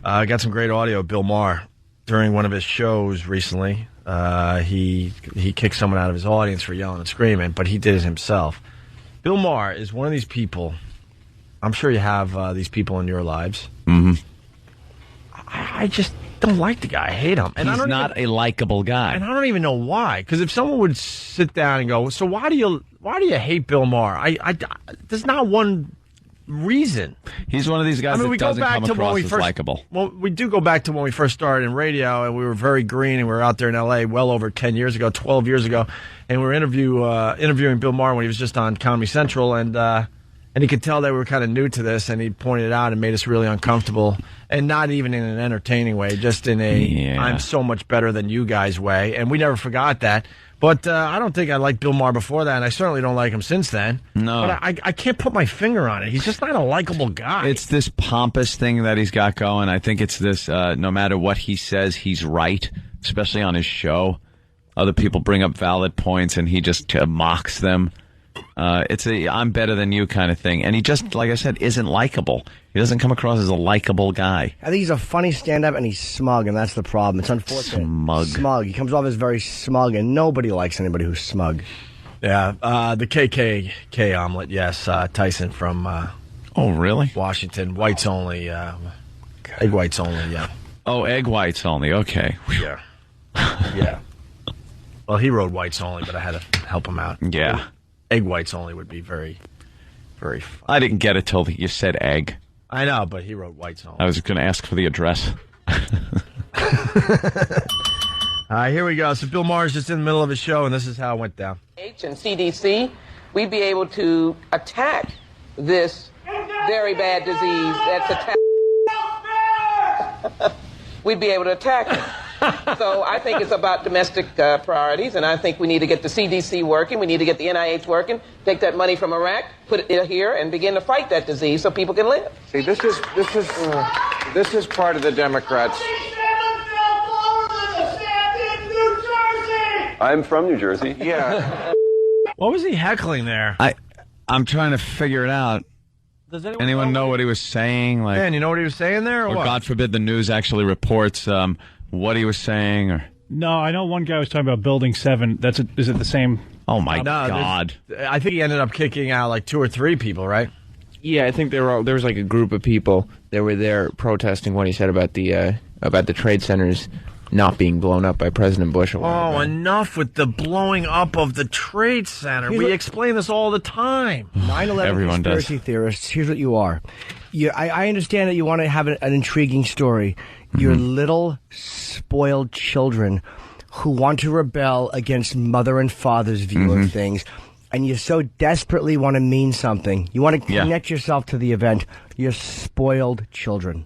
I got some great audio of Bill Maher during one of his shows recently. He kicked someone out of his audience for yelling and screaming, but he did it himself. Bill Maher is one of these people. I'm sure you have these people in your lives. Mm-hmm. I just don't like the guy. I hate him. And he's not a likable guy. And I don't even know why. Because if someone would sit down and go, so why do you hate Bill Maher? There's not one reason. He's one of these guys that doesn't come across as likable. Well, we do go back to when we first started in radio, and we were very green, and we were out there in L.A. well over 10 years ago, 12 years ago, and we were interviewing Bill Maher when he was just on Comedy Central, and he could tell that we were kind of new to this, and he pointed it out and made us really uncomfortable, and not even in an entertaining way, just in a I'm so much better than you guys way, and we never forgot that. But I don't think I liked Bill Maher before that, and I certainly don't like him since then. No. But I can't put my finger on it. He's just not a likable guy. It's this pompous thing that he's got going. I think it's this, no matter what he says, he's right, especially on his show. Other people bring up valid points, and he just mocks them. It's a I'm better than you kind of thing. And he just, like I said, isn't likable. He doesn't come across as a likable guy. I think he's a funny stand-up, and he's smug, and that's the problem. It's unfortunate. Smug. He comes off as very smug, and nobody likes anybody who's smug. Yeah, the KKK omelet, yes. Tyson from oh, really? Washington. Whites only. Egg whites only, yeah. Oh, egg whites only. Okay. Yeah. Yeah. Well, he wrote whites only, but I had to help him out. Yeah. Egg whites only would be very, very fun. I didn't get it till you said egg. I know, but he wrote whites only. I was going to ask for the address. Here we go. So Bill Maher's just in the middle of his show, and this is how it went down. And CDC, we'd be able to attack this very bad disease that's attacked. We'd be able to attack it. So I think it's about domestic priorities, and I think we need to get the CDC working. We need to get the NIH working, take that money from Iraq, put it here, and begin to fight that disease so people can live. See, this is part of the Democrats. I'm from New Jersey. Yeah. What was he heckling there? I'm trying to figure it out. Does anyone know what he was saying? Like, man, you know what he was saying there, or what? God forbid the news actually reports what he was saying, or no, I know one guy was talking about Building 7. Is it the same? Oh my God! I think he ended up kicking out like 2 or 3 people, right? Yeah, I think there was like a group of people that were there protesting what he said about the trade centers not being blown up by President Bush. Oh, enough with the blowing up of the Trade Center. We explain this all the time. 9/11 conspiracy theorists, here's what you are. I understand that you want to have an intriguing story. You're little, spoiled children who want to rebel against mother and father's view of things, and you so desperately want to mean something. You want to connect yourself to the event. You're spoiled children.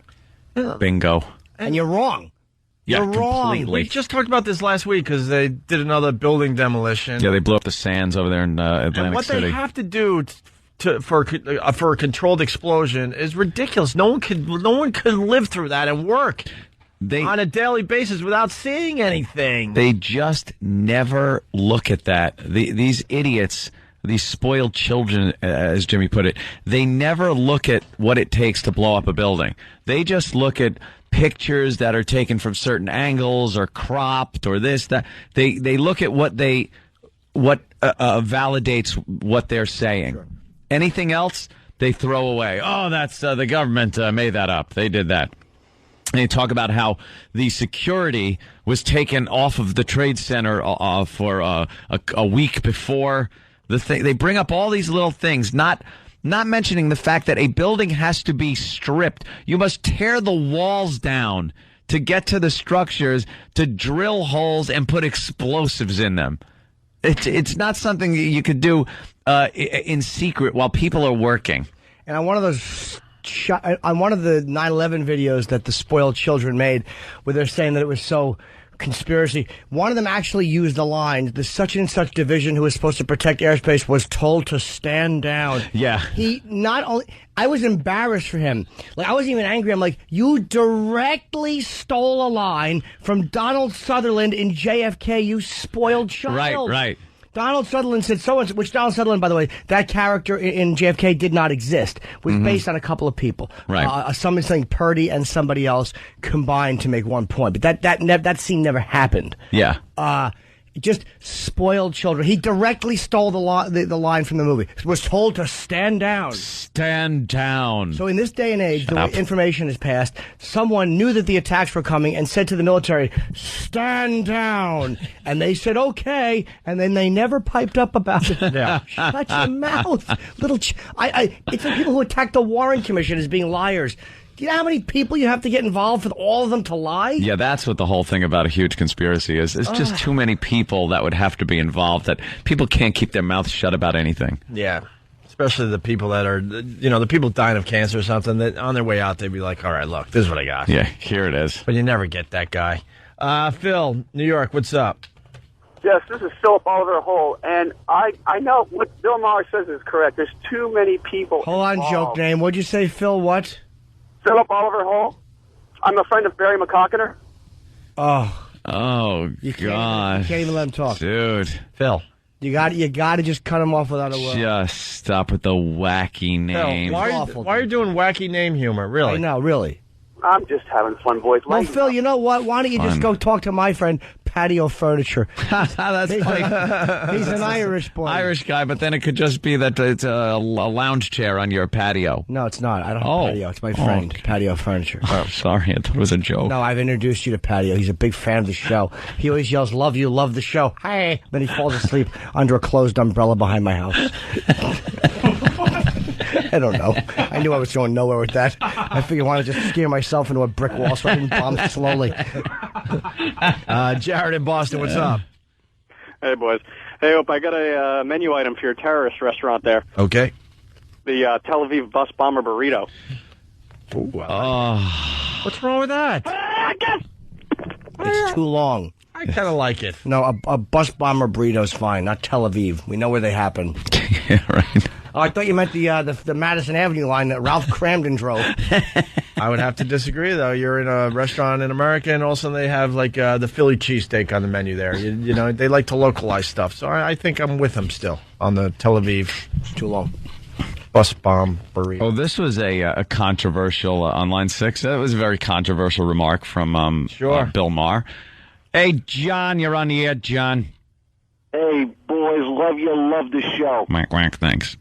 Bingo. And you're wrong. Yeah, You're wrong. completely. We just talked about this last week because they did another building demolition. Yeah, they blew up the Sands over there in Atlantic and what City. they have to do for a controlled explosion is ridiculous. No one could live through that and work on a daily basis without seeing anything. They just never look at that. These idiots, these spoiled children, as Jimmy put it, they never look at what it takes to blow up a building. They just look at pictures that are taken from certain angles or cropped or this, that. They look at what validates what they're saying. Sure. Anything else, they throw away. Oh, that's the government made that up. They did that. And they talk about how the security was taken off of the Trade Center for a week before the thing. They bring up all these little things, not mentioning the fact that a building has to be stripped. You must tear the walls down to get to the structures, to drill holes and put explosives in them. It's not something you could do in secret while people are working. And on one of those, on one of the 9/11 videos that the spoiled children made, where they're saying that it was so conspiracy, one of them actually used the line, the such and such division who was supposed to protect airspace was told to stand down. Yeah. I was embarrassed for him. Like, I wasn't even angry. I'm like, you directly stole a line from Donald Sutherland in JFK, you spoiled child. Right. Donald Sutherland said which Donald Sutherland, by the way, that character in JFK did not exist. Was based on a couple of people. Right. Somebody saying Purdy and somebody else combined to make one point. But that scene never happened. Yeah. Just spoiled children. He directly stole the line from the movie. Was told to stand down. Stand down. So in this day and age, the way information is passed, someone knew that the attacks were coming and said to the military, stand down. And they said, okay. And then they never piped up about it. Yeah. Shut your mouth. It's like people who attack the Warren Commission as being liars. Do you know how many people you have to get involved for all of them to lie? Yeah, that's what the whole thing about a huge conspiracy is. It's just too many people that would have to be involved, that people can't keep their mouths shut about anything. Yeah. Especially the people that are, the people dying of cancer or something, that on their way out, they'd be like, all right, look, this is what I got. Yeah, here it is. But you never get that guy. Phil, New York, what's up? Yes, this is Philip Oliver Hole, and I know what Bill Maher says is correct. There's too many people Hold on, involved. joke name. What'd you say, Phil? What? Philip Oliver Hole. I'm a friend of Barry McCockiner. Oh, You can't even let him talk. Dude. Phil. You got to just cut him off without a word. Just stop with the wacky name. Phil, why are you doing wacky name humor? Really? I know, really. I'm just having fun, boys. Well, Phil, you know what? Why don't you just go talk to my friend Patio Furniture? That's funny. He's an Irish boy. Irish guy, but then it could just be that it's a lounge chair on your patio. No, it's not. I don't have Patio. It's my friend, Patio Furniture. Oh, sorry. I thought it was a joke. No, I've introduced you to Patio. He's a big fan of the show. He always yells, love you, love the show. Hey! Then he falls asleep under a closed umbrella behind my house. I don't know. I knew I was going nowhere with that. I figured I wanted to just steer myself into a brick wall so I can bomb slowly. Jared in Boston, what's up? Hey, boys. Hey, Hope, I got a menu item for your terrorist restaurant there. Okay. The Tel Aviv bus bomber burrito. What's wrong with that? It's too long. I kind of like it. No, a bus bomber burrito's fine, not Tel Aviv. We know where they happen. Yeah, right. Oh, I thought you meant the Madison Avenue line that Ralph Cramden drove. I would have to disagree, though. You're in a restaurant in America, and also they have like the Philly cheesesteak on the menu there. You know, they like to localize stuff. So I think I'm with them still on the Tel Aviv. It's too long. Bus bomb burrito. Oh, this was a controversial on line 6. It was a very controversial remark from Bill Maher. Hey, John, you're on the air, John. Hey, boys, love the show. Whack, whack, thanks.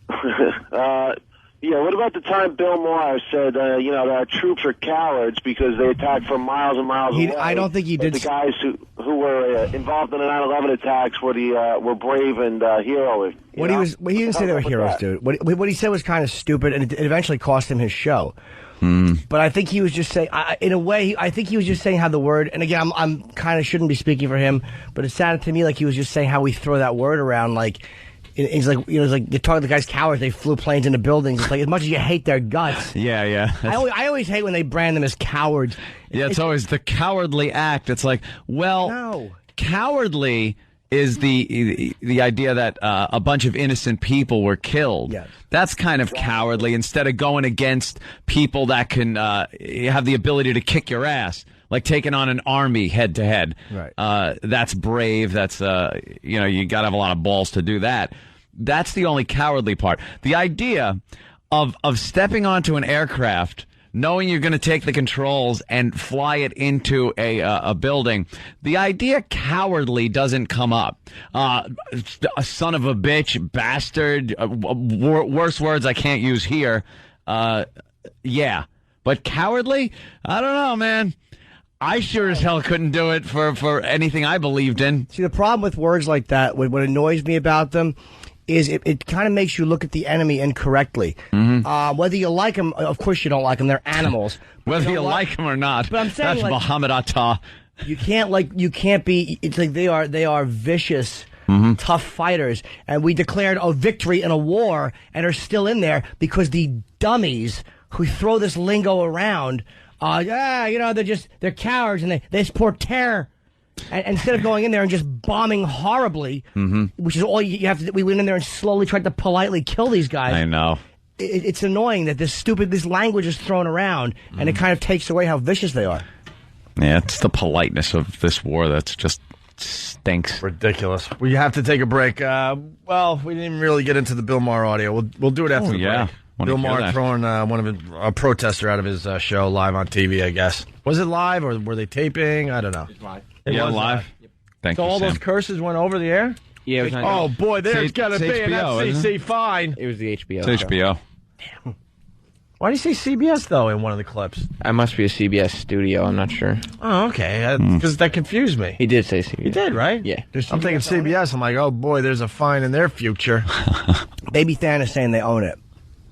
What about the time Bill Maher said, that our troops are cowards because they attacked from miles and miles away? I don't think he did. The guys who were involved in the 9/11 attacks were brave and heroic. He didn't say they were heroes, dude. What he said was kind of stupid, and it eventually cost him his show. But I think he was just saying, in a way, I think he was just saying how the word, and again, I'm kind of shouldn't be speaking for him, but it sounded to me like he was just saying how we throw that word around, like, it's like, it's like you're talking to the guys cowards, they flew planes into buildings. It's like, as much as you hate their guts. Yeah. I always hate when they brand them as cowards. Yeah, it's always the cowardly act. It's like, well, no. Cowardly is the idea that a bunch of innocent people were killed. Yes. That's kind of cowardly, instead of going against people that can have the ability to kick your ass, like taking on an army head to head. Right. That's brave. That's you got to have a lot of balls to do that. That's the only cowardly part. The idea of stepping onto an aircraft, knowing you're going to take the controls and fly it into a building, the idea cowardly doesn't come up. A son of a bitch, bastard, worse words I can't use here. Yeah. But cowardly? I don't know, man. I sure as hell couldn't do it for anything I believed in. See, the problem with words like that, what annoys me about them, is it kind of makes you look at the enemy incorrectly. Whether you like them, of course you don't like them. They're animals. Whether you like them or not. But I'm saying, that's Muhammad Atta. You can't be. It's like they are vicious, tough fighters, and we declared a victory in a war and are still in there because the dummies who throw this lingo around, they're cowards and they support terror. And instead of going in there and just bombing horribly, which is all you have to do, we went in there and slowly tried to politely kill these guys. I know. It's annoying that this language is thrown around, and it kind of takes away how vicious they are. Yeah, it's the politeness of this war that's just stinks. Ridiculous. We have to take a break. Well, we didn't really get into the Bill Maher audio. We'll do it after the break. Bill Maher throwing a protester out of his show live on TV, I guess. Was it live or were they taping? I don't know. It's live. It was live. Yep. Thank so you, all Sam. those curses went over the air? Yeah, it was on, oh, boy, there's got to be an HBO, FCC fine. it was the HBO. It's show. HBO. Damn. Why do you say CBS, though, in one of the clips? I must be a CBS studio. I'm not sure. Oh, okay. Because that confused me. He did say CBS. He did, right? Yeah. I'm thinking CBS. I'm like, oh, boy, there's a fine in their future. Baby Than is saying they own it.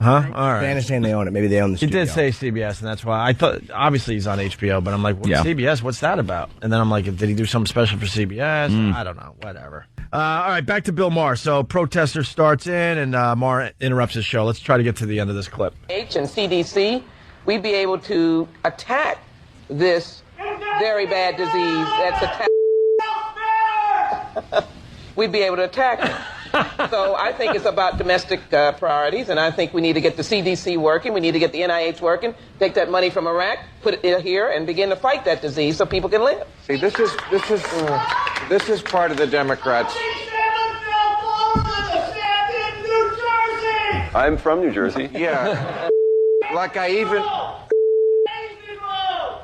Huh? All right. Than is saying they own it. Maybe they own the He studio. did say CBS, and that's why I thought, obviously he's on HBO, but I'm like, CBS, what's that about? And then I'm like, did he do something special for CBS? I don't know. Whatever. All right, back to Bill Maher. So protester starts in, and Maher interrupts his show. Let's try to get to the end of this clip. H and CDC, we'd be able to attack this very bad disease that's attack. We'd be able to attack it. So I think it's about domestic priorities, and I think we need to get the CDC working. We need to get the NIH working. Take that money from Iraq, put it here, and begin to fight that disease so people can live. See, this is part of the Democrats. I'm from New Jersey. Yeah. Like I even...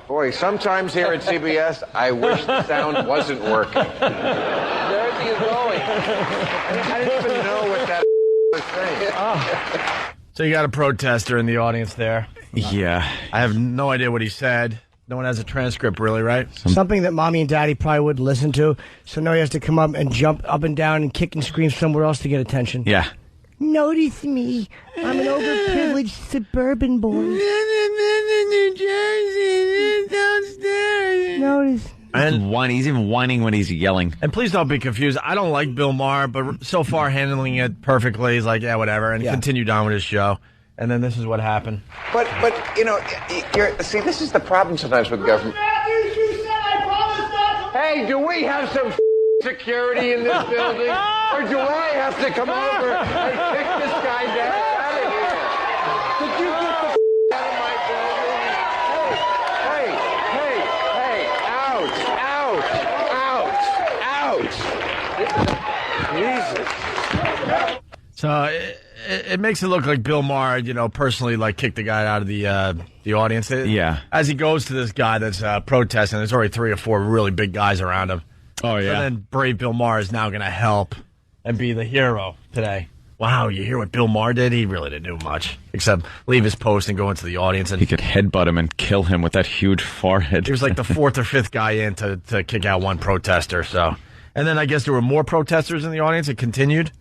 Boy, sometimes here at CBS, I wish the sound wasn't working. Jersey is going. I didn't even know what that was saying. Oh. So you got a protester in the audience there. Yeah. I have no idea what he said. No one has a transcript, really, right? Something that Mommy and Daddy probably wouldn't listen to. So now he has to come up and jump up and down and kick and scream somewhere else to get attention. Yeah. Notice me. I'm an overprivileged suburban boy. New Jersey, downstairs. Notice. And he's even whining when he's yelling. And please don't be confused. I don't like Bill Maher, but so far handling it perfectly. He's like, yeah, whatever, and continued on with his show. And then this is what happened. But you know, see, this is the problem sometimes with government. Hey, do we have some security in this building? Or do I have to come over and kick this guy down out of here? Could you get the out of my building? Hey, ouch. Jesus. So it makes it look like Bill Maher, personally, kicked the guy out of the audience. Yeah. As he goes to this guy that's protesting, there's already 3 or 4 really big guys around him. Oh, yeah. So then brave Bill Maher is now going to help and be the hero today. Wow, you hear what Bill Maher did? He really didn't do much, except leave his post and go into the audience. And he could headbutt him and kill him with that huge forehead. He was like the 4th or 5th guy in to kick out one protester. So, and then I guess there were more protesters in the audience. It continued.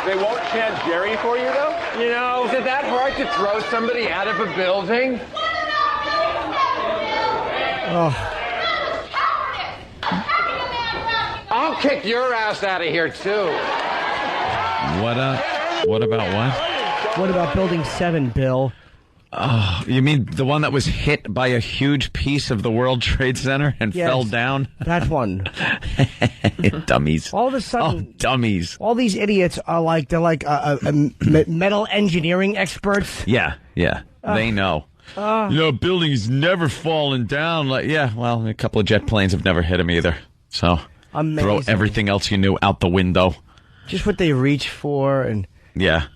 They won't chant Jerry for you, though? Is it that hard to throw somebody out of a building? Oh. I'll kick your ass out of here, too. What about what? What about Building 7, Bill? Oh, you mean the one that was hit by a huge piece of the World Trade Center and fell down? That one. Dummies. All of a sudden, dummies. All these idiots are metal engineering experts. Yeah. They know. Buildings never fallen down. A couple of jet planes have never hit them either. So amazing. Throw everything else you knew out the window. Just what they reach for, and yeah.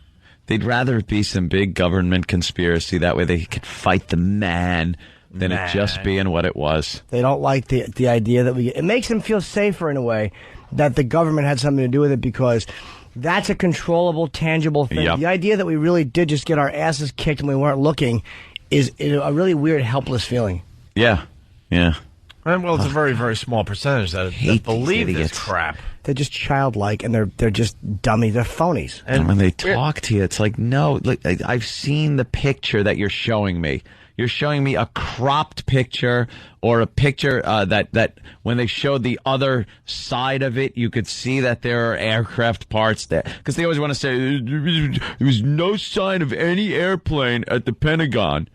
They'd rather it be some big government conspiracy. That way they could fight the man than it just being what it was. They don't like the idea that it makes them feel safer in a way that the government had something to do with it, because that's a controllable, tangible thing. Yep. The idea that we really did just get our asses kicked and we weren't looking is a really weird, helpless feeling. Yeah. Well, it's a very, very small percentage that believe this crap. They're just childlike, and they're just dummies. They're phonies. And when they talk to you, it's like, no, look, I've seen the picture that you're showing me. You're showing me a cropped picture or a picture that when they showed the other side of it, you could see that there are aircraft parts there. Because they always want to say, there was no sign of any airplane at the Pentagon.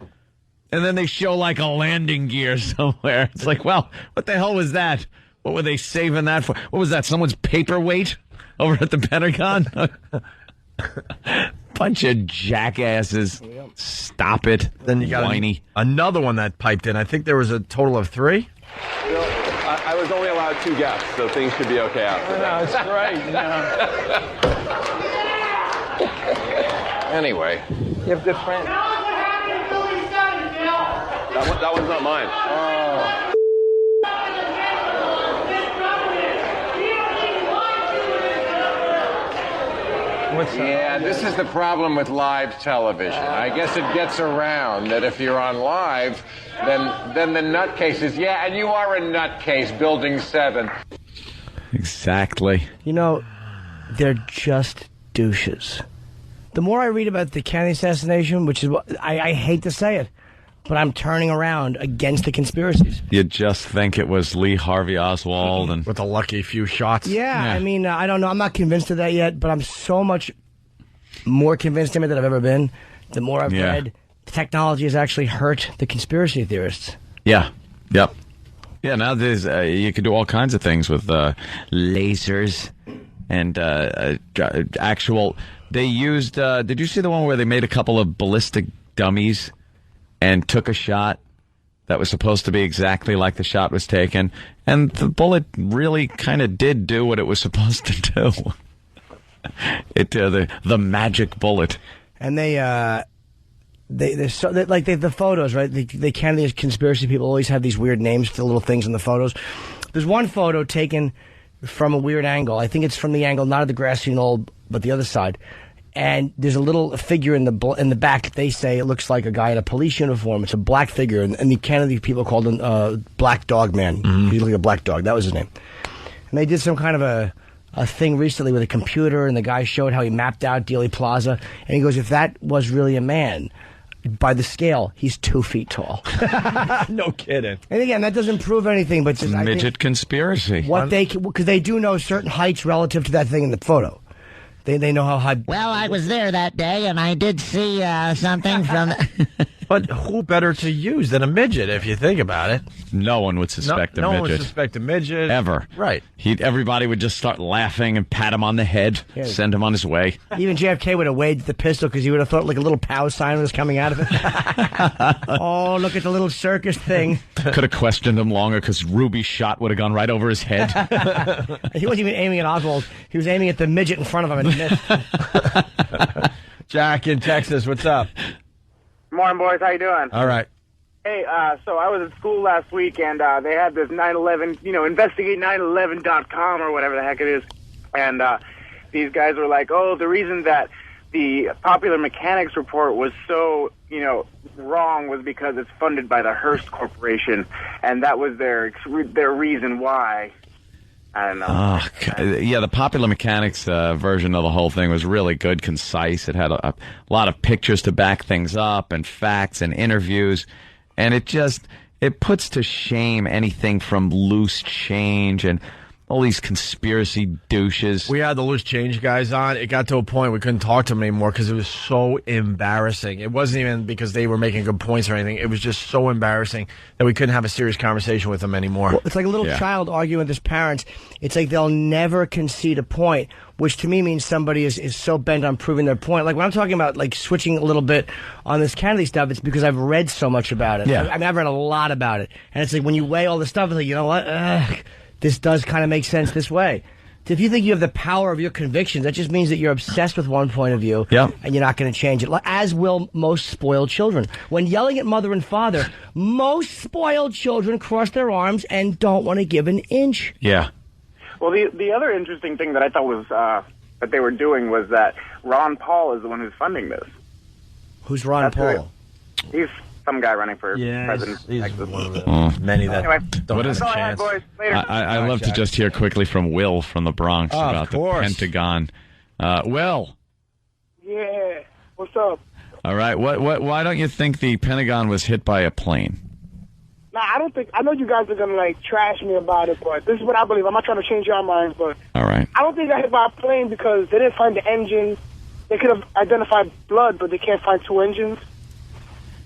And then they show like a landing gear somewhere. It's like, well, what the hell was that? What were they saving that for? What was that? Someone's paperweight over at the Pentagon? Bunch of jackasses. Stop it. Then you got whiny. Another one that piped in. I think there was a total of 3. Bill, I was only allowed 2 guests, so things should be okay after that. That's great. Anyway. You have good friends. That one's not mine. Yeah, this is the problem with live television. I guess it gets around that if you're on live, then the nutcases. Yeah, and you are a nutcase, Building 7. Exactly. You know, they're just douches. The more I read about the Kennedy assassination, which is what I hate to say it, but I'm turning around against the conspiracies. You just think it was Lee Harvey Oswald and with a lucky few shots. Yeah, I mean, I don't know. I'm not convinced of that yet, but I'm so much more convinced of it than I've ever been. The more I've read, the technology has actually hurt the conspiracy theorists. Yeah. Yep. Yeah. Now there's you can do all kinds of things with lasers and actual. They used. Did you see the one where they made a couple of ballistic dummies and took a shot that was supposed to be exactly like the shot was taken, and the bullet really kind of did do what it was supposed to do. The magic bullet. And the photos, right? The Kennedy conspiracy people always have these weird names for the little things in the photos. There's one photo taken from a weird angle. I think it's from the angle not of the grassy knoll, but the other side. And there's a little figure in the back. They say it looks like a guy in a police uniform. It's a black figure, and the Kennedy people called him Black Dog Man. Mm-hmm. He looked like a black dog. That was his name. And they did some kind of a thing recently with a computer, and the guy showed how he mapped out Dealey Plaza. And he goes, if that was really a man, by the scale, he's 2 feet tall. No kidding. And again, that doesn't prove anything, but just midget conspiracy. Because they do know certain heights relative to that thing in the photo. They know how high. Well, I was there that day, and I did see something from. But who better to use than a midget, if you think about it? No one would suspect a midget. No one would suspect a midget. Ever. Right. Everybody would just start laughing and pat him on the head, send him on his way. Even JFK would have waved the pistol because he would have thought like a little pow sign was coming out of it. Oh, look at the little circus thing. Could have questioned him longer because Ruby's shot would have gone right over his head. He wasn't even aiming at Oswald. He was aiming at the midget in front of him and he missed. Jack in Texas, what's up? Morning, boys. How you doing? All right. Hey, so I was at school last week, and they had this 9/11, investigate 9/11.com or whatever the heck it is. And these guys were like, oh, the reason that the Popular Mechanics report was so, wrong was because it's funded by the Hearst Corporation, and that was their reason why. I don't know. Oh, yeah, the Popular Mechanics version of the whole thing was really good, concise. It had a lot of pictures to back things up and facts and interviews. And it puts to shame anything from loose change and all these conspiracy douches. We had the loose change guys on. It got to a point we couldn't talk to them anymore because it was so embarrassing. It wasn't even because they were making good points or anything. It was just so embarrassing that we couldn't have a serious conversation with them anymore. Well, it's like a little child arguing with his parents. It's like they'll never concede a point, which to me means somebody is so bent on proving their point. Like when I'm talking about like switching a little bit on this Kennedy stuff, it's because I've read so much about it. Yeah. I've read a lot about it. And it's like when you weigh all the stuff, it's like, you know what? This does kind of make sense this way. If you think you have the power of your convictions, that just means that you're obsessed with one point of view, and you're not going to change it, as will most spoiled children. When yelling at mother and father, most spoiled children cross their arms and don't want to give an inch. Yeah. Well, the other interesting thing that I thought was that they were doing was that Ron Paul is the one who's funding this. Who's Ron Paul? He's some guy running for president. He's one of the many that don't have a chance. I love to just hear quickly from Will from the Bronx about the Pentagon. Will. Yeah. What's up? All right. Why don't you think the Pentagon was hit by a plane? Nah, I don't think. I know you guys are gonna trash me about it, but this is what I believe. I'm not trying to change your minds, but all right. I don't think I hit by a plane because they didn't find the engine. They could have identified blood, but they can't find 2 engines.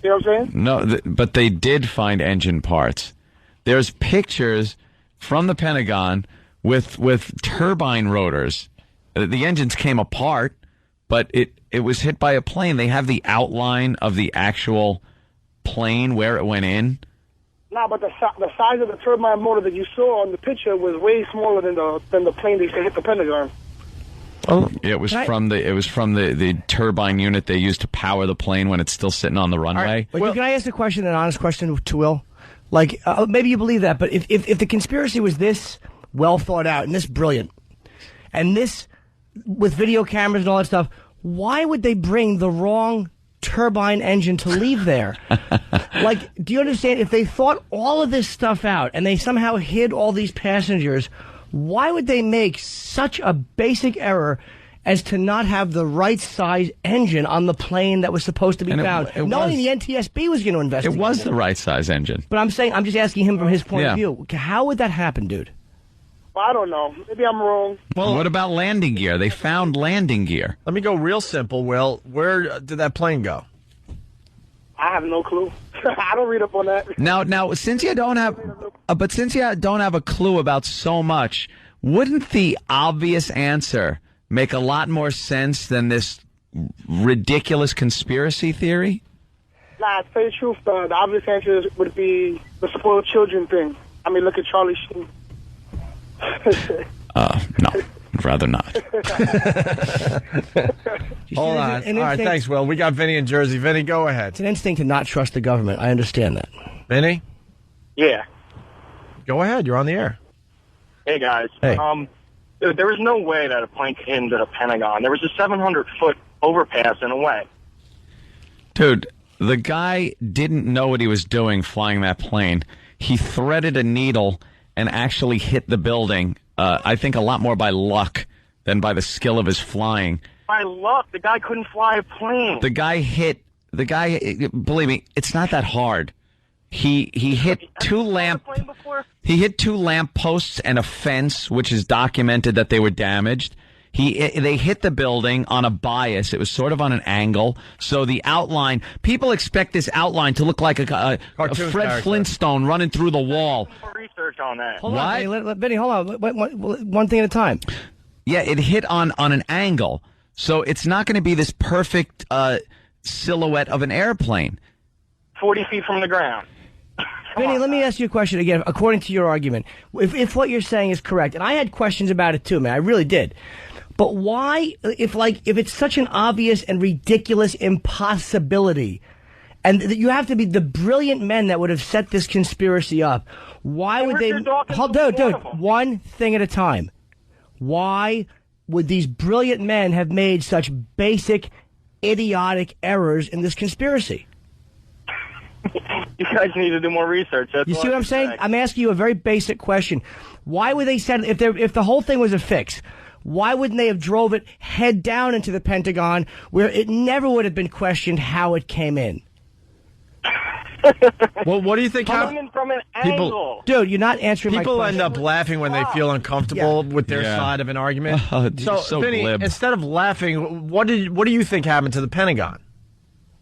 You know what I'm saying? No, but they did find engine parts. There's pictures from the Pentagon with turbine rotors. The engines came apart, but it was hit by a plane. They have the outline of the actual plane where it went in. Nah, but the size of the turbine motor that you saw on the picture was way smaller than the plane they said hit the Pentagon. Oh, it was from the turbine unit they used to power the plane when it's still sitting on the runway. Right. Well, can I ask a question, an honest question to Will? Like, maybe you believe that, but if the conspiracy was this well thought out and this brilliant, and this with video cameras and all that stuff, why would they bring the wrong turbine engine to leave there? Like, do you understand? If they thought all of this stuff out and they somehow hid all these passengers, why would they make such a basic error as to not have the right size engine on the plane that was supposed to be found? Knowing the NTSB was going to investigate. It was the right size engine. But I'm just asking him from his point of view. How would that happen, dude? Well, I don't know. Maybe I'm wrong. Well, what about landing gear? They found landing gear. Let me go real simple, Will. Where did that plane go? I have no clue. I don't read up on that. Now, since you don't have a clue about so much, wouldn't the obvious answer make a lot more sense than this ridiculous conspiracy theory? Nah, to tell you the truth, the obvious answer would be the spoiled children thing. I mean, look at Charlie Sheen. No, I'd rather not. Hold on. All right, thanks, Will. We got Vinny in Jersey. Vinny, go ahead. It's an instinct to not trust the government. I understand that. Vinny? Yeah. Go ahead. You're on the air. Hey, guys. Hey. There was no way that a plane came into the Pentagon. There was a 700-foot overpass in a way. Dude, the guy didn't know what he was doing flying that plane. He threaded a needle and actually hit the building, I think a lot more by luck than by the skill of his flying. By luck, the guy couldn't fly a plane. Believe me, it's not that hard. He hit two lamp posts and a fence, which is documented that they were damaged. They hit the building on a bias. It was sort of on an angle. So the outline, people expect this outline to look like a Fred Flintstone running through the wall. Research on that. Hold on, Benny, hold on. One thing at a time. Yeah, it hit on an angle. So it's not going to be this perfect silhouette of an airplane. 40 feet from the ground. Vinny, let me ask you a question again, according to your argument. If what you're saying is correct, and I had questions about it too, man, I really did. But why, if it's such an obvious and ridiculous impossibility, and you have to be the brilliant men that would have set this conspiracy up, why would they... Dude, one thing at a time. Why would these brilliant men have made such basic, idiotic errors in this conspiracy? You guys need to do more research. You see what I'm saying? I'm asking you a very basic question. Why would they send, if the whole thing was a fix, why wouldn't they have drove it head down into the Pentagon where it never would have been questioned how it came in? Well, what do you think coming from an angle? Dude, you're not answering my question. People end up laughing when they feel uncomfortable with their side of an argument. So Vinny, glib. instead of laughing, what do you think happened to the Pentagon?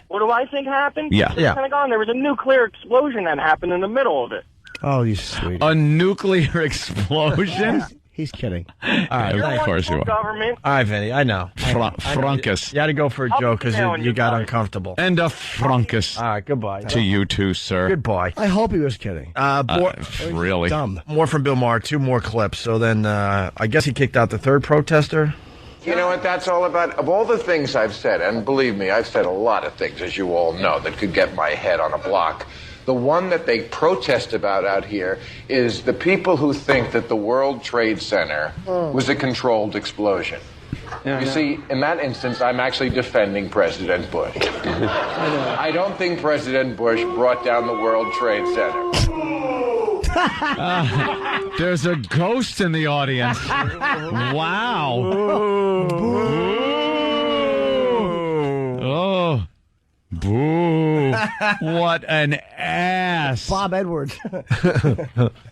What do I think happened? Yeah. In the Pentagon, there was a nuclear explosion that happened in the middle of it. Oh, you sweet. A nuclear explosion? He's kidding. All right, of course you are. Government. All right, Vinny, I know. Frunkus. You had to go for a joke because you got uncomfortable. And a frunkus. All right, goodbye. To you too, sir. Goodbye. I hope he was kidding. Really? Dumb. More from Bill Maher, 2 more clips. So then I guess he kicked out the third protester. You know what that's all about? Of all the things I've said, and believe me, I've said a lot of things, as you all know, that could get my head on a block. The one that they protest about out here is the people who think that the World Trade Center was a controlled explosion. You see, in that instance, I'm actually defending President Bush. I don't think President Bush brought down the World Trade Center. There's a ghost in the audience. Wow. Oh. Boo. What an ass. Bob Edwards.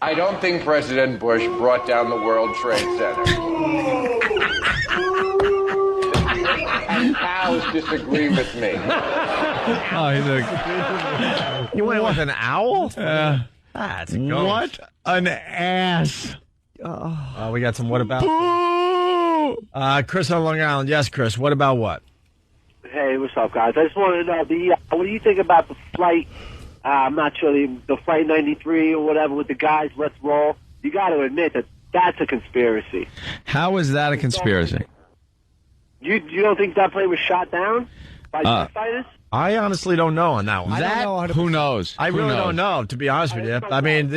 I don't think President Bush brought down the World Trade Center. And cows disagree with me. You went with an owl? That's a ghost. What an ass. We got some what about? Chris on Long Island. Yes, Chris. What about what? Hey, what's up, guys? I just wanted to know, what do you think about the flight I'm not sure, the Flight 93 or whatever with the guys, let's roll. You got to admit that that's a conspiracy. How is that a conspiracy? You don't think that plane was shot down by jet fighters? I honestly don't know on that one. Who knows? I really don't know, to be honest with you. I mean,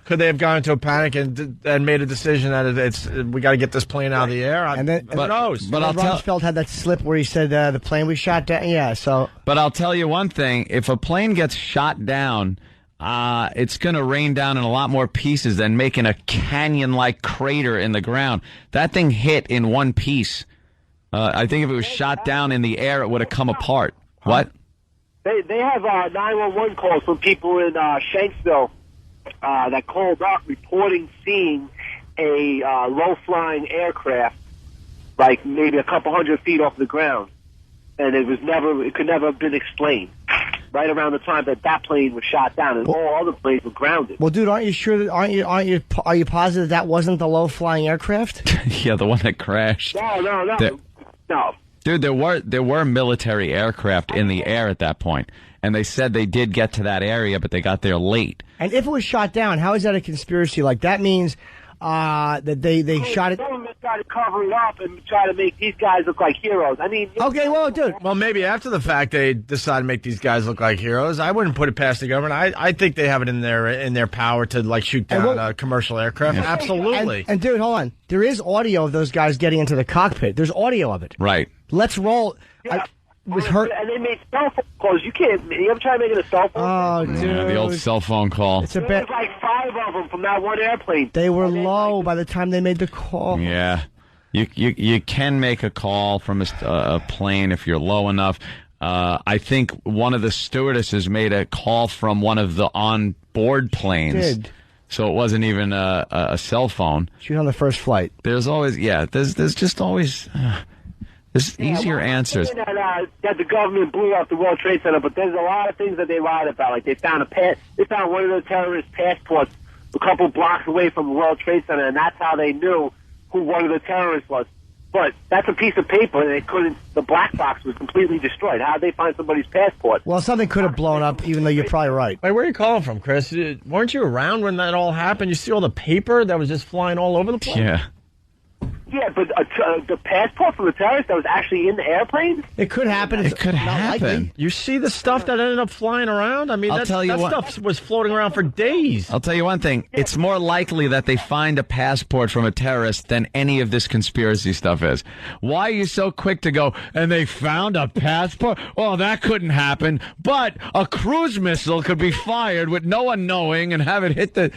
could they have gone into a panic and made a decision that we got to get this plane out of the air? Who knows? But Rumsfeld had that slip where he said the plane was shot down. Yeah, so. But I'll tell you one thing: if a plane gets shot down, it's going to rain down in a lot more pieces than making a canyon-like crater in the ground. That thing hit in one piece. I think if it was shot down in the air, it would have come apart. What? They have 911 calls from people in Shanksville that called up reporting seeing a low-flying aircraft, like maybe a couple hundred feet off the ground, and it could never have been explained. Right around the time that plane was shot down, and all other planes were grounded. Well, dude, aren't you sure? Are you positive that wasn't the low-flying aircraft? Yeah, the one that crashed. No. Dude, there were military aircraft in the air at that point, and they said they did get to that area, but they got there late. And if it was shot down, how is that a conspiracy? Like, that means that they shot it. The government tried to cover it up and try to make these guys look like heroes. I mean, okay, well, dude. Well, maybe after the fact they decide to make these guys look like heroes. I wouldn't put it past the government. I think they have it in their power to like shoot down a commercial aircraft. Yeah. Absolutely. And dude, hold on. There is audio of those guys getting into the cockpit. There's audio of it. Right. Let's roll. Yeah. And they made cell phone calls. You ever try making a cell phone call? Oh, dude. Yeah, the old cell phone call. It's a There was like 5 of them from that one airplane. They were low by the time they made the call. Yeah. You can make a call from a plane if you're low enough. I think one of the stewardesses made a call from one of the on-board planes. So it wasn't even a cell phone. She was on the first flight. There's always, there's just always... There's easier answers. That the government blew up the World Trade Center, but there's a lot of things that they lied about. Like they found one of the terrorist passports a couple blocks away from the World Trade Center, and that's how they knew who one of the terrorists was. But that's a piece of paper, and the black box was completely destroyed. How did they find somebody's passport? Well, something could have blown up, even though you're probably right. Wait, where are you calling from, Chris? Weren't you around when that all happened? You see all the paper that was just flying all over the place? Yeah. Yeah, but the passport from the terrorist that was actually in the airplane? It could happen. It could happen. Likely. You see the stuff that ended up flying around? I mean, that stuff was floating around for days. I'll tell you one thing. It's more likely that they find a passport from a terrorist than any of this conspiracy stuff is. Why are you so quick to go, and they found a passport? Well, that couldn't happen. But a cruise missile could be fired with no one knowing and have it hit the...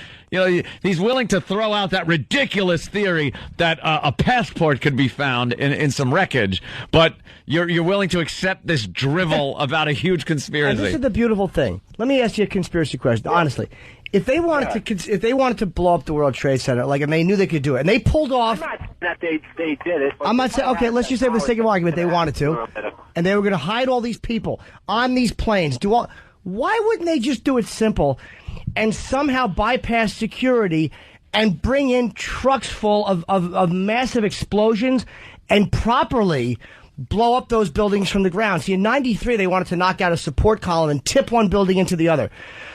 he's willing to throw out that ridiculous theory that a passport could be found in some wreckage, but you're willing to accept this drivel about a huge conspiracy. And this is the beautiful thing. Let me ask you a conspiracy question, honestly. If they wanted to blow up the World Trade Center, and they knew they could do it, and they pulled off... I'm not saying that they did it. I'm not saying... Okay, let's just say for the sake of argument they wanted to, and they were going to hide all these people on these planes. Why wouldn't they just do it simple and somehow bypass security and bring in trucks full of massive explosions and properly blow up those buildings from the ground? See, in 93, they wanted to knock out a support column and tip one building into the other.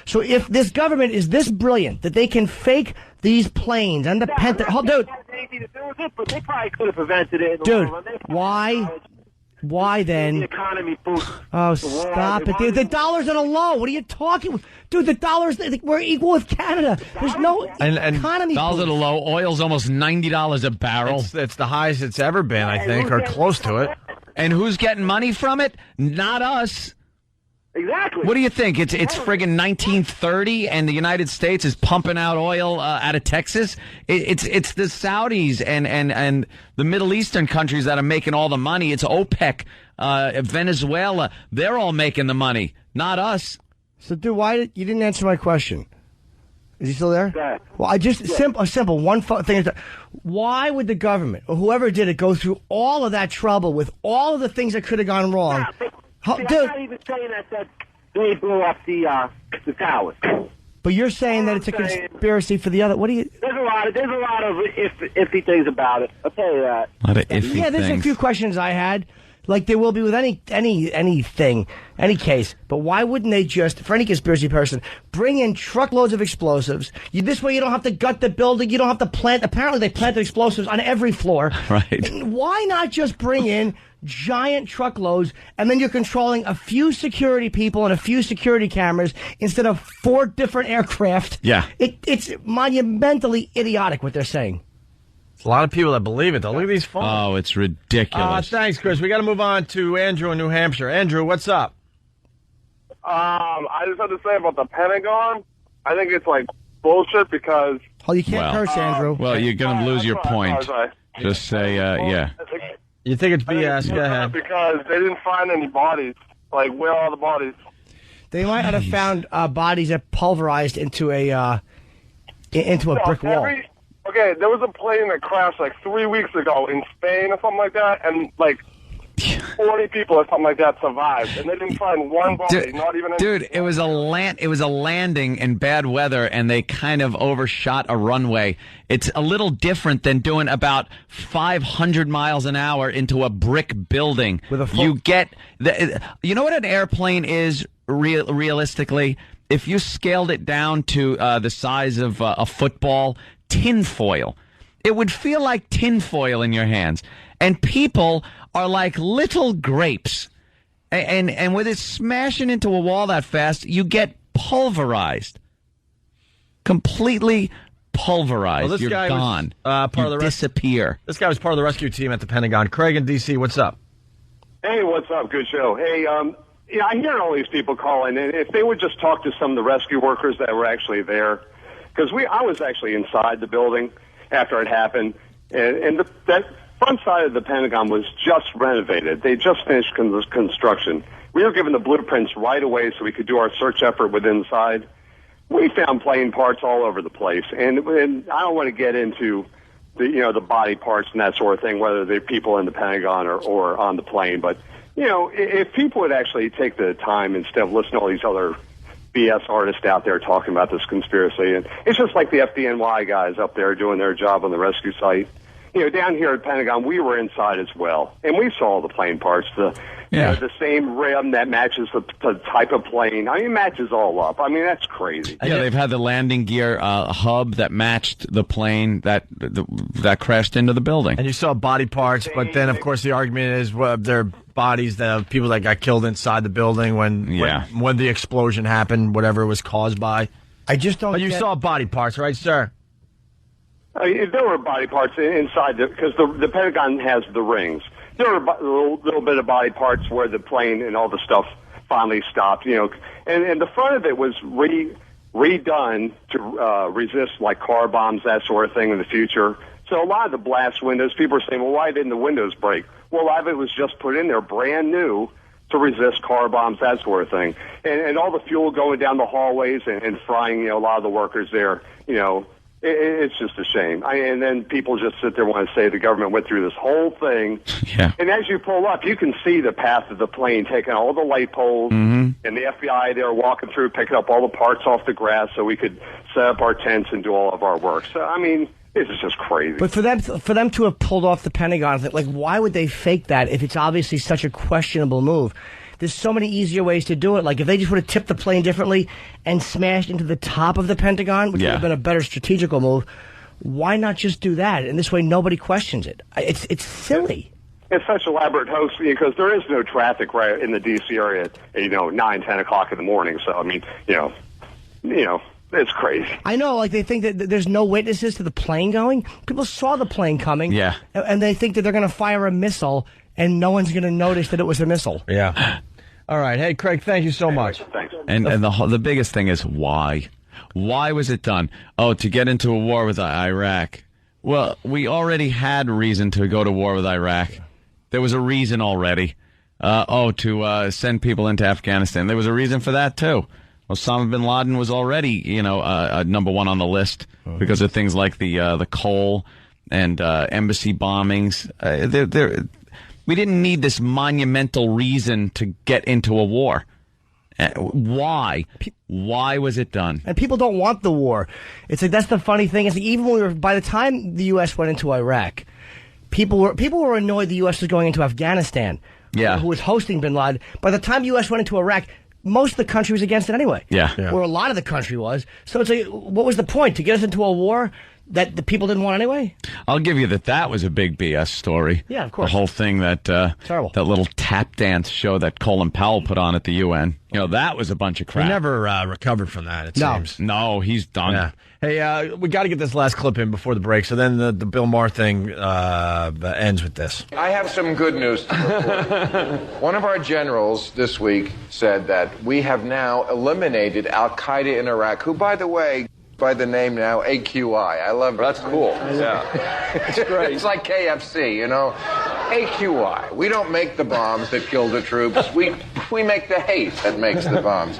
So if this government is this brilliant that they can fake these planes and the Pentagon... Dude, but they probably could have prevented it. Dude, why then? The economy boost. Oh, stop it, dude. The dollar's at a low. What are you talking? Dude, the dollar's, we're equal with Canada. There's no economy. Dollar's at a low. Oil's almost $90 a barrel. It's the highest it's ever been, I think, or close to it. And who's getting money from it? Not us. Exactly. What do you think? It's friggin' 1930, and the United States is pumping out oil out of Texas. It's the Saudis and the Middle Eastern countries that are making all the money. It's OPEC, Venezuela. They're all making the money, not us. So, dude, why you didn't answer my question? Is he still there? Yeah. Well, simple one thing. Why would the government or whoever did it go through all of that trouble with all of the things that could have gone wrong? I'm not even saying that they blew up the towers. But you're saying that it's a conspiracy for the other. What do you? There's a lot of iffy things about it. I'll tell you that. A lot of iffy Yeah, there's things. a few questions I had. like there will be with anything, any case. But why wouldn't they just, for any conspiracy person, bring in truckloads of explosives? This way you don't have to gut the building, you don't have to plant. Apparently they planted explosives on every floor. Right. Why not just bring in giant truckloads, and then you're controlling a few security people and a few security cameras instead of 4 different aircraft? Yeah. It's monumentally idiotic what they're saying. There's a lot of people that believe it, though. Look at these phones. Oh, it's ridiculous. Thanks, Chris. We got to move on to Andrew in New Hampshire. Andrew, what's up? I just have to say about the Pentagon, I think it's like bullshit because... Oh, you can't curse, Andrew. Well, you're going to lose your point. Just say, yeah. You think it's BS? Go ahead. Because they didn't find any bodies. Like, where are the bodies? They might not have found bodies that pulverized into a brick wall. Okay, there was a plane that crashed like 3 weeks ago in Spain or something like that, and like 40 people or something like that survived, and they didn't find one body, not even a... Dude, it was a landing in bad weather, and they kind of overshot a runway. It's a little different than doing about 500 miles an hour into a brick building. You get you know what an airplane is realistically? If you scaled it down to the size of a football, tinfoil. It would feel like tinfoil in your hands. And people are like little grapes. And with it smashing into a wall that fast, you get pulverized. Completely pulverized. Well, You're gone. You disappear. This guy was part of the rescue team at the Pentagon. Craig in D.C., what's up? Hey, what's up? Good show. Hey, I hear all these people calling, and if they would just talk to some of the rescue workers that were actually there, because I was actually inside the building after it happened, and that front side of the Pentagon was just renovated. They just finished construction. We were given the blueprints right away so we could do our search effort with inside. We found plane parts all over the place, and I don't want to get into the body parts and that sort of thing, whether they're people in the Pentagon or on the plane. But if people would actually take the time instead of listening to all these other BS artists out there talking about this conspiracy, and it's just like the FDNY guys up there doing their job on the rescue site. Down here at Pentagon, we were inside as well, and we saw the plane parts, the same rim that matches the type of plane. I mean, it matches all up. I mean, that's crazy. Yeah, they've had the landing gear hub that matched the plane that crashed into the building. And you saw body parts, but then, of course, the argument is they're bodies of people that got killed inside the building when the explosion happened, whatever it was caused by. I just don't. But you saw body parts, right, sir? There were body parts inside because the Pentagon has the rings. There were a little bit of body parts where the plane and all the stuff finally stopped, and the front of it was redone to resist like car bombs, that sort of thing in the future. So a lot of the blast windows, people are saying, well, why didn't the windows break? Well, a lot of it was just put in there brand new to resist car bombs, that sort of thing. And all the fuel going down the hallways and frying, a lot of the workers there, it's just a shame. And then people just sit there and want to say the government went through this whole thing. Yeah. And as you pull up, you can see the path of the plane taking all the light poles, and the FBI there walking through, picking up all the parts off the grass so we could set up our tents and do all of our work. So, I mean, this is just crazy. But for them to have pulled off the Pentagon, like, why would they fake that if it's obviously such a questionable move? There's so many easier ways to do it. Like, if they just would have tipped the plane differently and smashed into the top of the Pentagon, which would have been a better strategical move, why not just do that? And this way, nobody questions it. It's silly. It's such elaborate hoax because there is no traffic right in the D.C. area at 9, 10 o'clock in the morning. So, I mean, it's crazy. I know, like, they think that there's no witnesses to the plane going. People saw the plane coming. Yeah. And they think that they're going to fire a missile and no one's going to notice that it was a missile. Yeah. All right. Hey, Craig, thank you so much. Thanks. And the biggest thing is why? Why was it done? Oh, to get into a war with Iraq. Well, we already had reason to go to war with Iraq. There was a reason already. To send people into Afghanistan. There was a reason for that, too. Osama bin Laden was already, number one on the list because of things like the coal and embassy bombings. We didn't need this monumental reason to get into a war. Why? Why was it done? And people don't want the war. It's like, that's the funny thing. Is like, even when by the time the U.S. went into Iraq, people were annoyed the U.S. was going into Afghanistan. Yeah. who was hosting bin Laden. By the time U.S. went into Iraq, most of the country was against it anyway. Yeah. Or a lot of the country was. So it's like, what was the point? To get us into a war that the people didn't want anyway? I'll give you that was a big BS story. Yeah, of course. The whole thing that Terrible. that little tap dance show that Colin Powell put on at the UN. That was a bunch of crap. He never recovered from that, it seems. No, he's done. Yeah. Hey, we got to get this last clip in before the break, so then the Bill Maher thing ends with this. I have some good news to report. One of our generals this week said that we have now eliminated Al-Qaeda in Iraq, who, by the way, by the name now, AQI. I love it. That's cool. Yeah. It's great. It's like KFC, you know? AQI. We don't make the bombs that kill the troops. We make the hate that makes the bombs.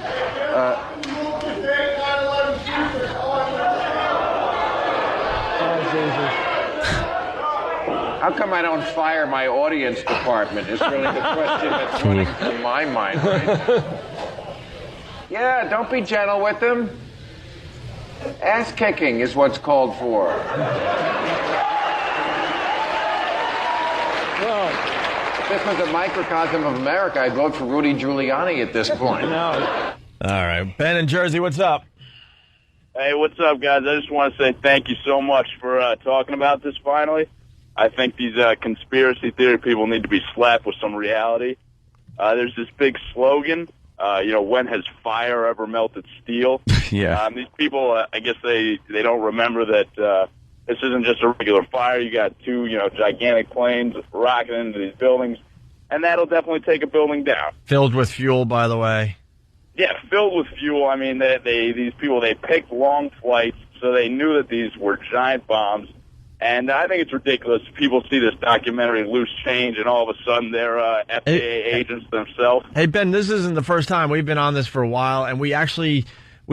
How come I don't fire my audience department is really the question that's running through my mind, right? Yeah, don't be gentle with them. Ass kicking is what's called for. Well, if this was a microcosm of America, I'd vote for Rudy Giuliani at this point. All right. Ben in Jersey, what's up? Hey, what's up, guys? I just want to say thank you so much for talking about this finally. I think these conspiracy theory people need to be slapped with some reality. There's this big slogan, when has fire ever melted steel? Yeah. These people, I guess they don't remember that this isn't just a regular fire. You got two, gigantic planes rocking into these buildings, and that'll definitely take a building down. Filled with fuel, by the way. Yeah, filled with fuel. I mean, these people, they picked long flights, so they knew that these were giant bombs. And I think it's ridiculous. People see this documentary, Loose Change, and all of a sudden they're FDA agents themselves. Hey, Ben, this isn't the first time. We've been on this for a while, and we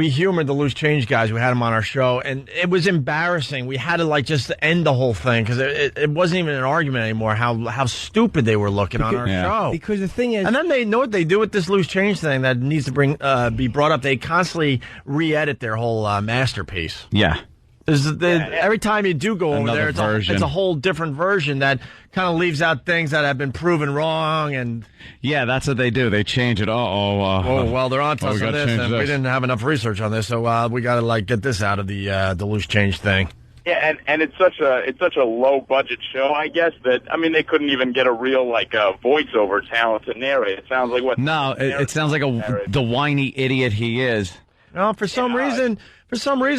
humored the Loose Change guys. We had them on our show, and it was embarrassing. We had to, just end the whole thing, because it wasn't even an argument anymore, how stupid they were looking on our show. Because the thing is... And then they know what they do with this Loose Change thing that needs to be brought up. They constantly re-edit their whole masterpiece. Yeah. Every time you do go over there, it's a whole different version that kind of leaves out things that have been proven wrong. And yeah, that's what they do. They change it. Well, they're on to us on this, and we this. didn't have enough research on this, so we got to get this out of the Loose Change thing. Yeah, and it's such a low budget show, I guess, that they couldn't even get a real voiceover talent to narrate. It sounds like what? No, it sounds like the whiny idiot he is. No, for some reason,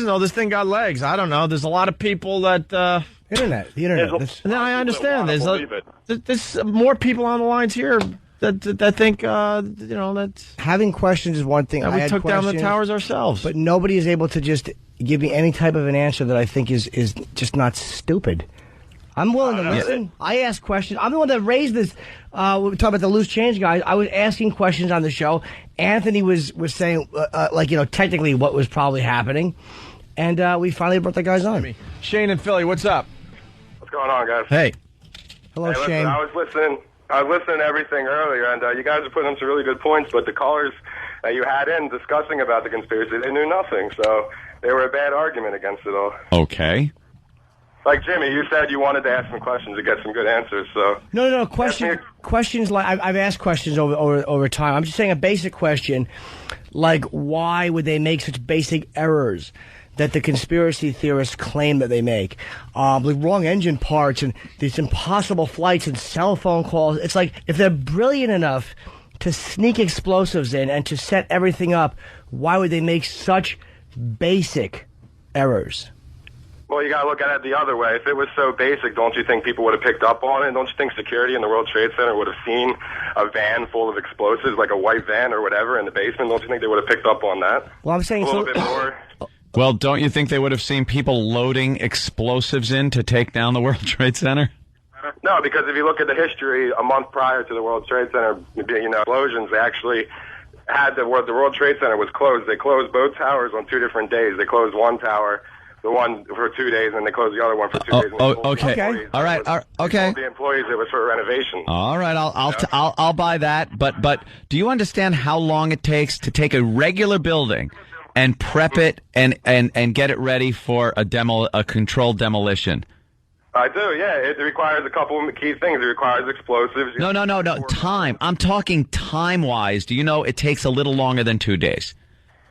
though, this thing got legs. I don't know. There's a lot of people that... The internet. No, I understand. There's more people on the lines here that think, that's... Having questions is one thing. We took down the towers ourselves. But nobody is able to just give me any type of an answer that I think is just not stupid. I'm willing to listen. I ask questions. I'm the one that raised this. We were talking about the Loose Change guys. I was asking questions on the show. Anthony was saying, technically what was probably happening. And we finally brought the guys on. Shane in Philly, what's up? What's going on, guys? Hey. Hello, Shane. Shane. I was listening to everything earlier, and you guys are putting up some really good points, but the callers that you had in discussing about the conspiracy, they knew nothing. So they were a bad argument against it all. Okay. Like Jimmy, you said you wanted to ask some questions to get some good answers. So no. Questions like I've asked questions over time. I'm just saying a basic question, like why would they make such basic errors that the conspiracy theorists claim that they make? The wrong engine parts and these impossible flights and cell phone calls. It's like if they're brilliant enough to sneak explosives in and to set everything up, why would they make such basic errors? Well, you got to look at it the other way. If it was so basic, don't you think people would have picked up on it? Don't you think security in the World Trade Center would have seen a van full of explosives, like a white van or whatever, in the basement? Don't you think they would have picked up on that? Well, I'm saying a little bit more. Well, don't you think they would have seen people loading explosives in to take down the World Trade Center? No, because if you look at the history, a month prior to the World Trade Center explosions, they actually had the World Trade Center was closed. They closed both towers on 2 different days. They closed one tower, the one for 2 days, and they closed the other one for 2 days. Okay. All right. Okay. The employees, it was for renovation. All right. I'll buy that. But do you understand how long it takes to take a regular building and prep it and get it ready for a controlled demolition? I do, yeah. It requires a couple of key things. It requires explosives. No. Time. I'm talking time-wise. Do you know it takes a little longer than 2 days?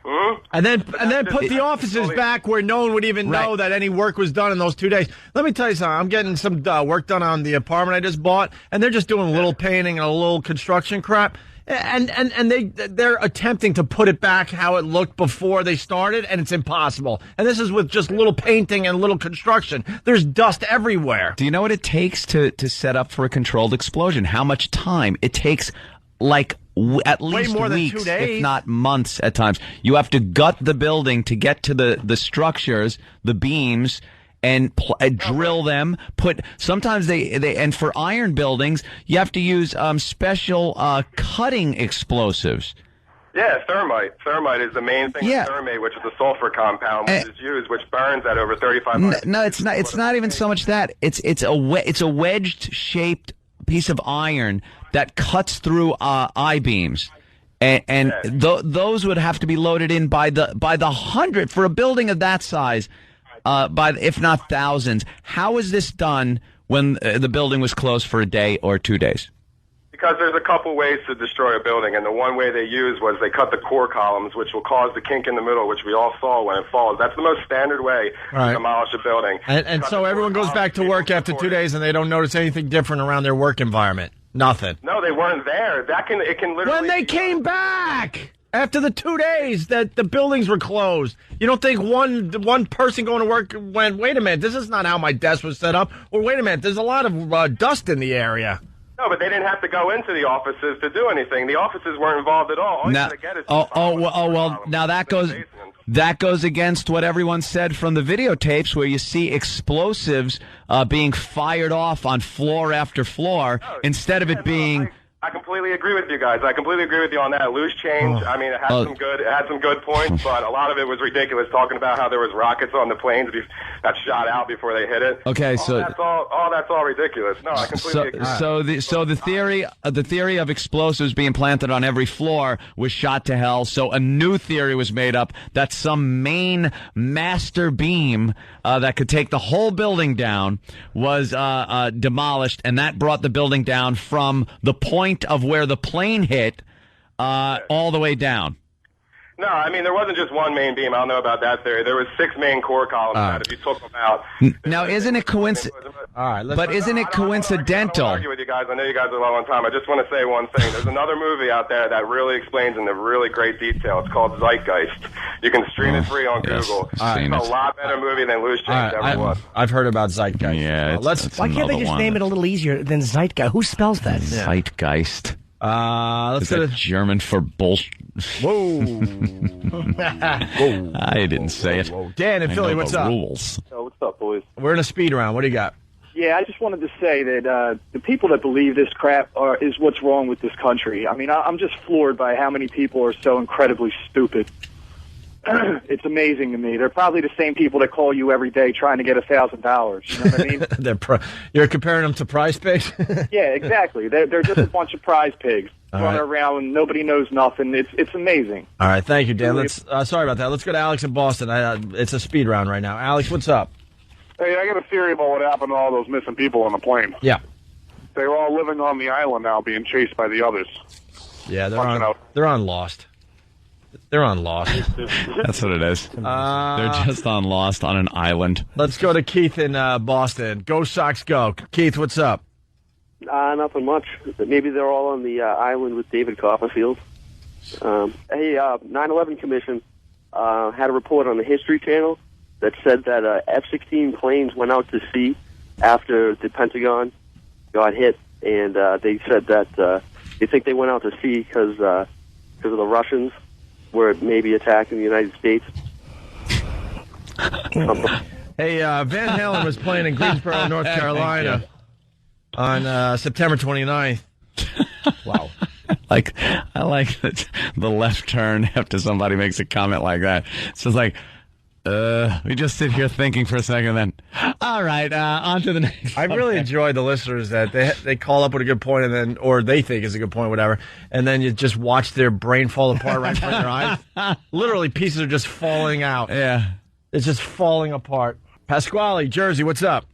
Hmm? And then put the offices back where no one would even know that any work was done in those 2 days. Let me tell you something. I'm getting some work done on the apartment I just bought, and they're just doing a little painting and a little construction crap. And they're attempting to put it back how it looked before they started, and it's impossible. And this is with just little painting and little construction. There's dust everywhere. Do you know what it takes to set up for a controlled explosion? How much time? It takes like at least more than weeks, 2 days. if not months at times. You have to gut the building to get to the structures, the beams, and drill them. Sometimes they and for iron buildings, you have to use special cutting explosives. Yeah, thermite. Thermite is the main thing. Yeah. Thermate, which is a sulfur compound, which is used, which burns at over 3,500. No, it's not. It's not even so much that. It's a wedged shaped piece of iron that cuts through I-beams. And those would have to be loaded in by the hundred for a building of that size. If not thousands. How is this done when the building was closed for a day or 2 days? Because there's a couple ways to destroy a building, and the one way they used was they cut the core columns, which will cause the kink in the middle, which we all saw when it falls. That's the most standard way to demolish a building. And so everyone goes back to work after 2 days, and they don't notice anything different around their work environment. Nothing. No, they weren't there. It can literally... When they came back! After the 2 days that the buildings were closed, you don't think one person going to work went, wait a minute, this is not how my desk was set up, or wait a minute, there's a lot of dust in the area. No, but they didn't have to go into the offices to do anything. The offices weren't involved at all. All you gotta get is now that goes against what everyone said from the videotapes, where you see explosives being fired off on floor after floor instead of it being. I completely agree with you guys. I completely agree with you on that. Loose change. I mean, it had some good points, but a lot of it was ridiculous. Talking about how there was rockets on the planes that shot out before they hit it. Okay, that's all ridiculous. No, I completely agree. So the theory of explosives being planted on every floor was shot to hell. So a new theory was made up that some main master beam that could take the whole building down was demolished, and that brought the building down from the point of where the plane hit all the way down. No, I mean, there wasn't just one main beam. I don't know about that theory. There was 6 main core columns that if you took them out. Now, isn't it coincidental? Isn't it coincidental? I don't argue with you guys. I know you guys are low on time. I just want to say one thing. There's another movie out there that really explains in really great detail. It's called Zeitgeist. You can stream it free on Google. It's a lot better movie than Loose Change ever was. I've heard about Zeitgeist. Yeah, why can't they just name it a little easier than Zeitgeist? Who spells that? Zeitgeist. Let's go to German for bullshit. Whoa. I didn't say it. Dan in Philly, what's up? Rules. Oh, what's up, boys? We're in a speed round. What do you got? Yeah, I just wanted to say that the people that believe this crap is what's wrong with this country. I mean, I'm just floored by how many people are so incredibly stupid. It's amazing to me. They're probably the same people that call you every day trying to get $1,000. You know what I mean? You're comparing them to prize pigs? Yeah, exactly. They're just a bunch of prize pigs running around and nobody knows nothing. It's amazing. All right, thank you, Dan. Sorry about that. Let's go to Alex in Boston. It's a speed round right now. Alex, what's up? Hey, I got a theory about what happened to all those missing people on the plane. Yeah. They're all living on the island now, being chased by the others. Yeah, they're on Lost. They're on Lost. That's what it is. They're just on Lost on an island. Let's go to Keith in Boston. Go Sox, go. Keith, what's up? Nothing much. Maybe they're all on the island with David Copperfield. Hey, 9/11 Commission had a report on the History Channel that said that F-16 planes went out to sea after the Pentagon got hit, and they said that they think they went out to sea because of the Russians were maybe attacking the United States. Hey, Van Halen was playing in Greensboro, North Carolina on September 29th. Wow. I like the left turn after somebody makes a comment like that. It's just like, we just sit here thinking for a second, then, all right, on to the next. I really enjoy the listeners that they call up with a good point, and then, or they think is a good point, whatever, and then you just watch their brain fall apart right in front of their eyes. Literally, pieces are just falling out. Yeah. It's just falling apart. Pasquale, Jersey, what's up?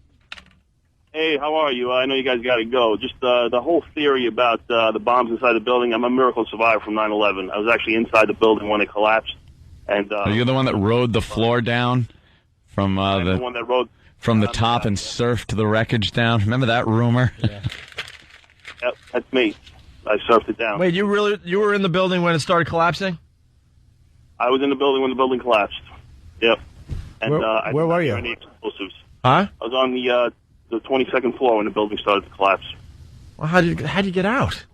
Hey, how are you? I know you guys got to go. Just the whole theory about the bombs inside the building. I'm a miracle survivor from 9/11. I was actually inside the building when it collapsed. And Are you the one that rode the floor down from the one that rode from the top and surfed the wreckage down? Remember that rumor? Yep, that's me. I surfed it down. Wait, you were in the building when it started collapsing? I was in the building when the building collapsed. Yep. And where were you? Any explosives. Huh? I was on the 22nd floor when the building started to collapse. Well, how'd you get out?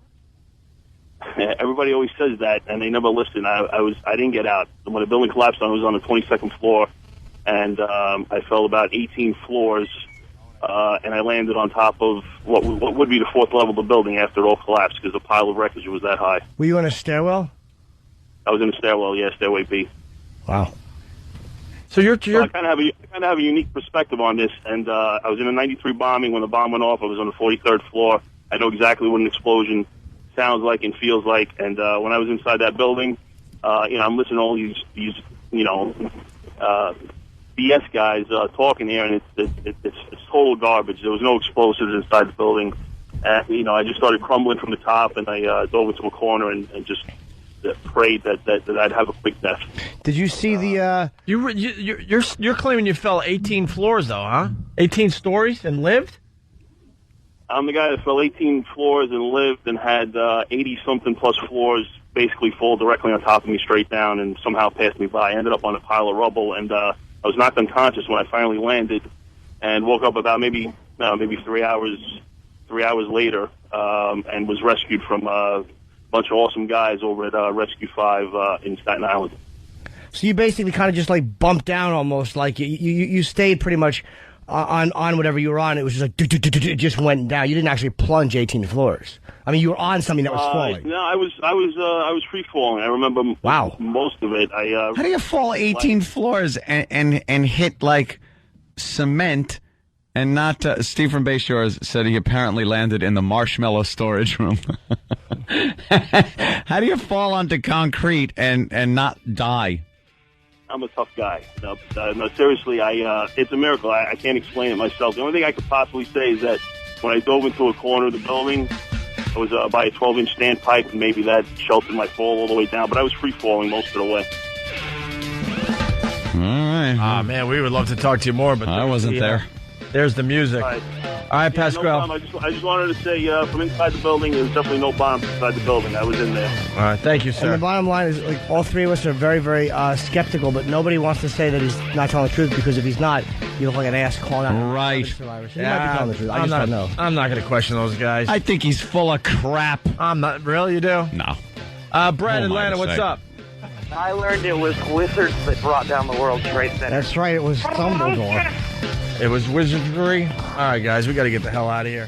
Everybody always says that, and they never listen. I didn't get out. When the building collapsed, I was on the 22nd floor, and I fell about 18 floors, and I landed on top of what would be the fourth level of the building after it all collapsed because the pile of wreckage was that high. Were you in a stairwell? I was in a stairwell, yeah, stairway B. Wow. So I kind of have a unique perspective on this, and I was in a 93 bombing when the bomb went off. I was on the 43rd floor. I know exactly what an explosion sounds like and feels like, and when I was inside that building, I'm listening to all these BS guys talking here, and it's total garbage. There was no explosives inside the building. I just started crumbling from the top, and I dove into a corner and just prayed that I'd have a quick death. Did you see the? You're claiming you fell 18 floors though, huh? 18 stories and lived? I'm the guy that fell 18 floors and lived and had 80-something plus floors basically fall directly on top of me straight down and somehow passed me by. I ended up on a pile of rubble, and I was knocked unconscious when I finally landed and woke up about maybe 3 hours later and was rescued from a bunch of awesome guys over at Rescue 5 in Staten Island. So you basically kind of just like bumped down almost, like you stayed pretty much on whatever you were on. It was just like it just went down. You didn't actually plunge 18 floors. I mean, you were on something that was falling. No, I was free falling. I remember most of it. How do you fall 18 floors and hit like cement? And not Steve from Bay Shores said he apparently landed in the marshmallow storage room. How do you fall onto concrete and not die? I'm a tough guy. No, seriously, it's a miracle. I can't explain it myself. The only thing I could possibly say is that when I dove into a corner of the building, I was by a 12-inch standpipe, and maybe that sheltered my fall all the way down. But I was free-falling most of the way. All right. Ah, man, we would love to talk to you more, but I wasn't there. There's the music. All right, Pasquale. No I just wanted to say from inside the building, there's definitely no bombs inside the building. I was in there. All right, thank you, sir. And the bottom line is, like, all three of us are very, very skeptical, but nobody wants to say that he's not telling the truth, because if he's not, you look like an ass calling out. Right. So he might be telling the truth. I just don't know. I'm not going to question those guys. I think he's full of crap. I'm not. Really, you do? No. Brad, Atlanta, what's up? I learned it was wizards that brought down the World Trade Center. That's right. It was Dumbledore. It was wizardry. All right, guys, we got to get the hell out of here.